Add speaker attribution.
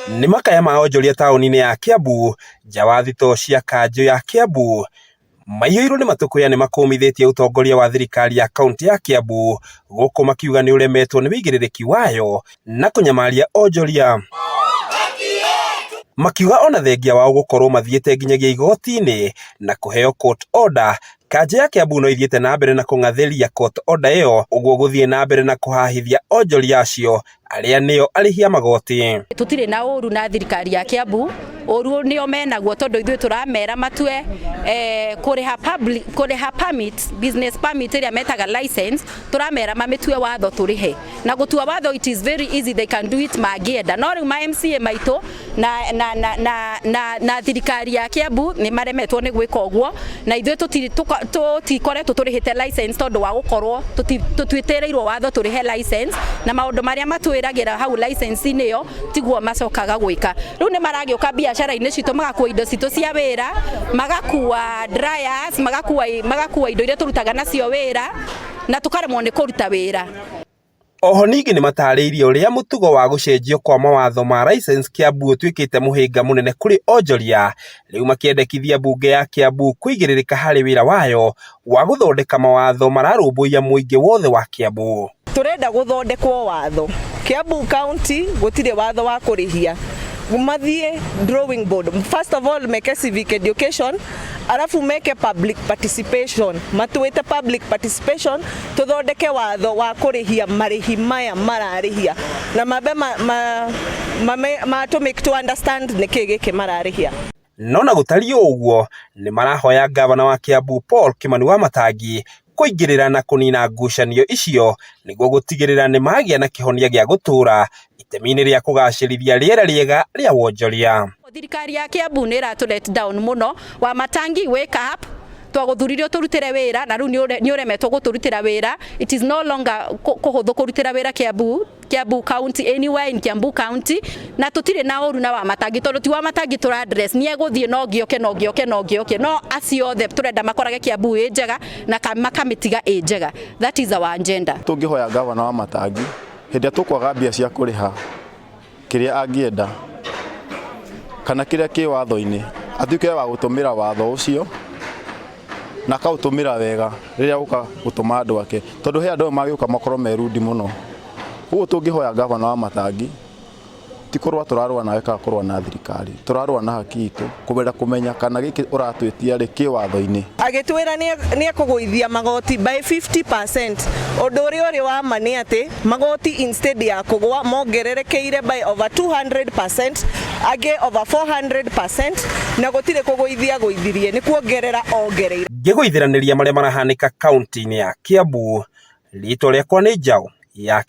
Speaker 1: Nĩ makaya ma onjoria taũni-inĩ ya Kiambu nja wa thitoo cia kanjũ ya Kiambu maiyũirwo nĩ matũkũya nĩ makũmithĩtie ũtongoria wa thirikari ya kaunti ya Kiambu gũkũ makiuga nĩ ũremetwo nĩ wĩigĩrĩrĩki wayo na kũnyamaria onjoria. Makiuga ona thengia wao gũkorwo mathiĩte nginyagia igoti-inĩ na kũheo court order, kanjũ ya Kiambu no ithiĩte na mbere na kũng'athĩria court order ĩyo, ũguo gũthiĩ na mbere na kũhahithia onjoria acio arĩa nĩo arĩhi a magoti.
Speaker 2: Tutirĩ na ũru na thirikari ya Kiambu, ũru nĩo menaguo tondũ ithuĩ tũramera matue kũrĩha permit, business permit ĩrĩa metaga license, tũramera mamitue watho tũrĩhe. Na gũtua watho it is very easy, they can do it mangĩenda. No rĩu ma MCA maitũ na thirikari ya Kiambu nĩ maremetwo nĩ gwĩka ũguo, na ithuĩ tũtikoretwo tũrĩhĩte license tondũ wa gũkorwo tũtuĩtĩrĩirwo watho tũrĩhe license, na maũndũ marĩa matwĩragĩra hau license-inĩ ĩyo tiguo macokaga gwĩka. Rĩu nĩ maragĩũka biacara-inĩ citũ magakua indo citũ cia wĩra, magakua dryers, magakua indo iria tũrutaga nacio wĩra, na tũkaremwo nĩ kũruta wĩra.
Speaker 1: Oho ningĩ nĩ matarĩirie ũrĩa mũtugo wa gũcenjio kwa mawatho ma license Kiambu ũtuĩkĩte mũhĩnga mũnene kũrĩ onjoria, rĩu makĩendekithia mbunge ya Kiambu kũigĩrĩrĩka harĩ wĩra wayo wa gũthondeka mawatho mararũmbũiya mũingĩ wothe wa Kiambu.
Speaker 3: Turenda gũthondekwo watho. Kiambu County gũtirĩ watho wa kũrĩhia. Mathiĩ drawing board. First of all make civic education, arafu make public participation. Matuĩte public participation, tuthondeke watho wa kũrĩhia marĩhi maya mararĩhia. Na mabe to make to understand nĩkĩ gĩkĩ mararĩhia.
Speaker 1: No na gũtariĩ ũguo, nĩ marahoya gavana wa Kiambu Paul Kimani Wamatangi kũingĩrĩra na kũnina ngucanio icio nĩguo gũtigĩrĩra nĩ magĩa na kĩhonia gĩa gũtũũra itemi-inĩ rĩa kũgacĩrithia rĩera rĩega rĩa wonjoria.
Speaker 2: Thirikari ya Kiambu nĩ ĩratũ let down mũno. Wamatangi wake up, twagũthuririo tũrutĩre wĩra na rĩu nĩ ũremetwo gũtũrutĩra wĩra. It is no longer kũhũthũ kũrutĩra wĩra Kiambu County, anywhere in Kiambu County, na tũtirĩ na ũru na Wamatangi tondũ ti Wamatangi tũra address, nĩ egũthiĩ no gĩoke, no acio othe tũrenda makorage Kiambu ĩ njega na makamĩtiga ĩ njega. That is our agenda.
Speaker 4: Tũngĩhoya gavana wa Wamatangi hĩndĩ tũkwaga mbia cia kũrĩha kĩrĩa angĩenda kana kĩrĩa kĩ watho-inĩ, atuĩke wa gũtũmĩra watho ũcio na kaũtũmĩra wega rĩrĩa gũka gũtũma andũ ake, tondũ he andũ magĩũka makorwo merudi mũno. Ũguo tũngĩhoya gavana wa Wamatangi ti kũrũa tũrarũa nawe kana kũrũa na thirikari, tũrarũa na haki itũ kũbera kũmenya kana gĩkĩ ũratwĩtia rĩ kĩ watho-inĩ. Agĩtwĩra
Speaker 3: nĩ ekũgũithia magoti by 50%. Ũndũ ũrĩa ũrĩ wa ma nĩ atĩ magoti instead ya kũgũa mongererekeire by over 200%, agĩ over 400%, na gũtirĩ kũgũithirie nĩ kuongerera ongereire.
Speaker 1: Ngĩgũithiranĩria marĩa marahanĩka kaunti-inĩ ya Kiambu, rĩtwa rĩakwa nĩ Njaũ ya